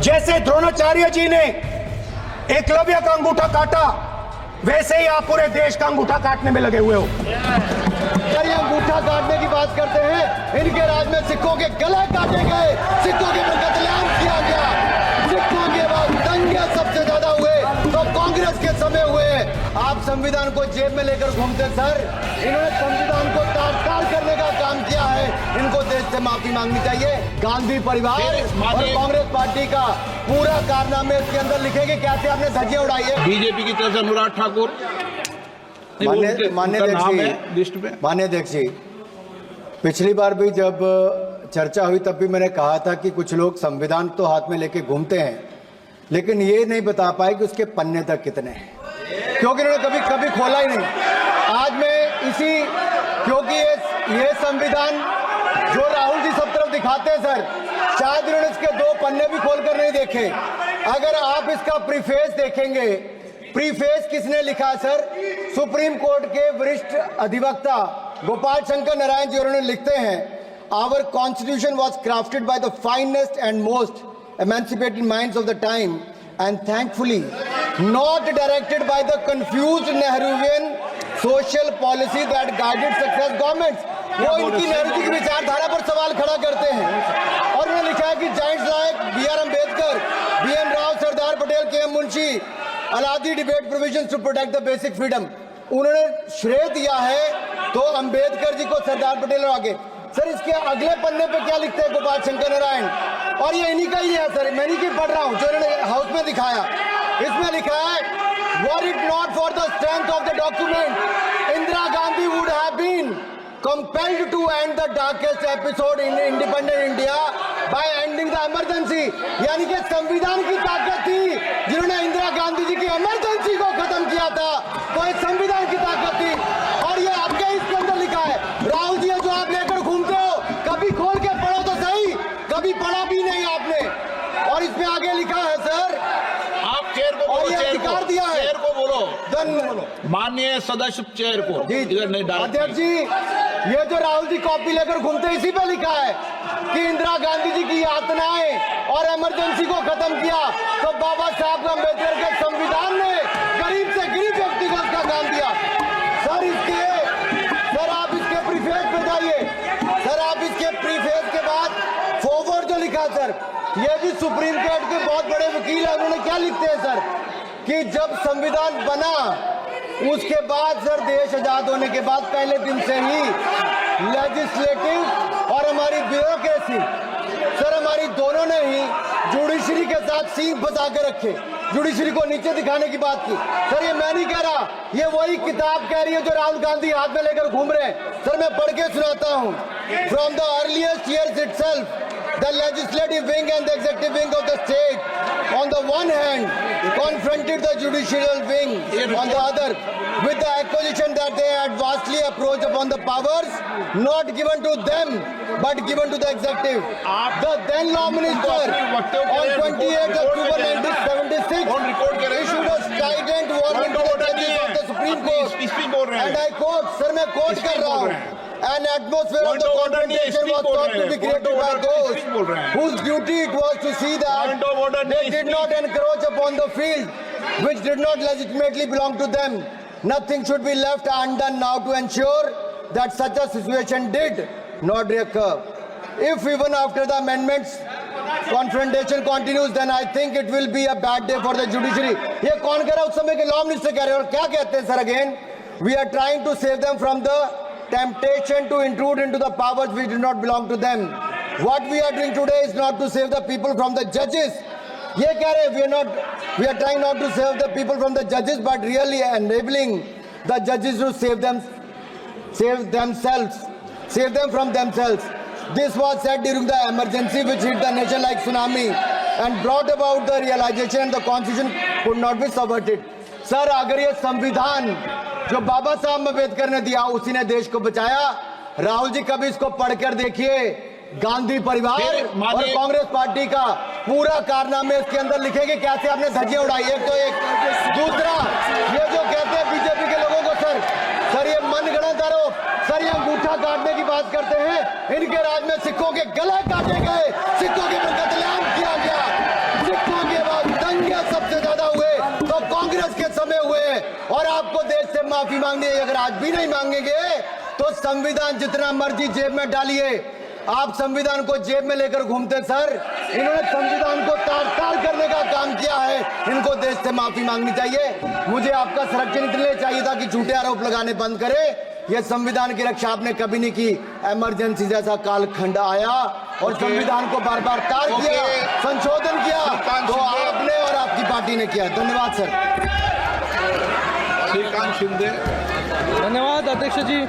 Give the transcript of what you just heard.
जैसे द्रोणाचार्य जी ने एकलव्य का अंगूठा काटा, वैसे ही आप पूरे देश का अंगूठा काटने में लगे हुए हो। ये अंगूठा काटने की बात करते हैं, इनके राज में सिखों के गले काटे गए, सिखों के पर कत्लेआम किया गया, सिखों के बाद दंगे सबसे ज्यादा हुए तो कांग्रेस के समय हुए। आप संविधान को जेब में लेकर घूमते सर, इन्होंने संविधान को तार-तार करने का काम किया है। इनको देश से माफी मांगनी चाहिए। गांधी परिवार और कांग्रेस पार्टी का पूरा कारनामे इसके अंदर लिखेंगे, कैसे आपने धज्जियां उड़ाई है। बीजेपी की तरफ से अनुराग ठाकुर, मान्य अध्यक्ष जी, पिछली बार भी जब चर्चा हुई तब भी मैंने कहा था कि कुछ लोग संविधान तो हाथ में लेके घूमते हैं, लेकिन ये नहीं बता पाए कि उसके पन्ने तक कितने हैं, क्योंकि इन्होंने कभी खोला ही नहीं। आज मैं क्योंकि ये संविधान जो राहुल जी सब तरफ दिखाते हैं सर, शायद इन्होंने इसके 2 पन्ने भी खोलकर नहीं देखे। अगर आप इसका प्रीफेस देखेंगे, प्रीफेस किसने लिखा सर? सुप्रीम कोर्ट के वरिष्ठ अधिवक्ता गोपाल शंकर नारायण जी, उन्होंने लिखते हैं, our constitution was crafted by the finest and most emancipated minds of the time and thankfully not directed by the confused Nehruvian social policy that guided success governments। वो इनकी नेहरू जी की विचारधारा पर सवाल खड़ा करते हैं और उन्होंने लिखा है कि giants like B.R. Ambedkar, B.N. Rao, Sardar Patel, K.M. Munshi Alladi debate provisions to protect the basic freedom. उन्होंने श्रेय दिया है तो अम्बेडकर जी को, सरदार पटेल और आगे। सर इसके अगले पन्ने पे क्या लिखते हैं गोपाल शंकर नारायण, और ये इन्हीं का ही है सर, मैं नहीं पढ़ रहा हूं, जो इन्होंने हाउस में दिखाया। इसमें लिखा है, were it not for the strength of the document Indira Gandhi would have been compelled to end the darkest episode in independent India by ending the emergency। यानी कि संविधान की ताकत थी, जिन्होंने इंदिरा गांधी जी की इमरजेंसी को खत्म किया था, तो ये संविधान की ताकत थी। और ये आपके इसके अंदर लिखा है, राहुल जी जो आप लेकर घूमते हो, कभी खोल के पढ़ो तो सही, कभी पढ़ा भी नहीं आपने। और इसमें आगे लिखा है सर, आप चेयर को बोलो, अधिकार दिया है, चेयर को बोलो, माननीय सदस्य चेयर को। अध्यक्ष जी, ये जो राहुल जी कॉपी लेकर घूमते, इसी पे लिखा है कि इंदिरा गांधी जी की यातनाएं और इमरजेंसी को खत्म किया तो बाबा साहब अम्बेडकर के संविधान ने गरीब से गरीब व्यक्ति को उसका काम दिया। सर आप इसके प्रीफेस पे जाइए, सर आप इसके प्रीफेस के बाद फॉरवर्ड जो लिखा सर, ये भी सुप्रीम कोर्ट के बहुत बड़े वकील है, उन्होंने क्या लिखते हैं सर कि जब संविधान बना उसके बाद सर, देश आजाद होने के बाद पहले दिन से ही लेजिस्लेटिव और हमारी ब्यूरोक्रेसी सर, हमारी दोनों ने ही जुडिशरी के साथ सींग फंसा के रखे, जुडिशरी को नीचे दिखाने की बात की। सर ये मैं नहीं कह रहा, ये वही किताब कह रही है जो राहुल गांधी हाथ में लेकर घूम रहे हैं। सर मैं पढ़ के सुनाता हूँ, from the earliest years itself the legislative wing and the executive wing of the state on the one hand confronted the judicial wing on the other with the accusation that they had vastly approached upon the powers not given to them but given to the executive। The then law minister on 28 October 1976 issued a strident warning to the judges of the Supreme Court and I quote, sir मैं quote कर रहा हूँ, an atmosphere of the confrontation was thought to be created by those whose duty it was to see that they did not encroach upon the field which did not legitimately belong to them। Nothing should be left undone now to ensure that such a situation did not recur। If even after the amendments confrontation continues, then I think it will be a bad day for the judiciary। ये कौन कह रहा है? उस समय के law minister कह रहे हैं। और क्या कहते हैं sir? Again we are trying to save them from the temptation to intrude into the powers which do not belong to them। What we are doing today is not to save the people from the judges। ये कह रहे हैं we are trying not to save the people from the judges but really enabling the judges to save them from themselves। This was said during the emergency which hit the nation like tsunami and brought about the realization and the constitution could not be subverted। Sir अगर ये संविधान जो बाबा साहब अम्बेडकर ने दिया उसी ने देश को बचाया, राहुल जी कभी इसको पढ़कर देखिए, गांधी परिवार और कांग्रेस पार्टी का पूरा कारनामे इसके अंदर लिखेंगे, कैसे आपने धज्जियां उड़ाई। एक तो एक दूसरा ये जो कहते हैं बीजेपी के लोगों को सर ये मनगढ़ंत आरोप, सर ये अंगूठा काटने की बात करते हैं, इनके राज में सिखों के गले काटे गए, सिखों के पर कत्लेआम किया गया, माफी मांगनी है। अगर आज भी नहीं मांगेंगे तो संविधान जितना मर्जी जेब में डालिए, आप संविधान को जेब में लेकर घूमते सर। इन्होंने संविधान को तार-तार करने का काम किया है। इनको देश से माफी मांगनी चाहिए। मुझे आपका संरक्षण इसलिए चाहिए था कि झूठे आरोप लगाने बंद करे। ये संविधान की रक्षा आपने कभी नहीं की। इमरजेंसी जैसा कालखंड आया और संविधान को बार बार तार किया, संशोधन किया, तो आपने और आपकी पार्टी ने किया। धन्यवाद सर। श्रीकांत शिंदे। धन्यवाद अध्यक्ष जी।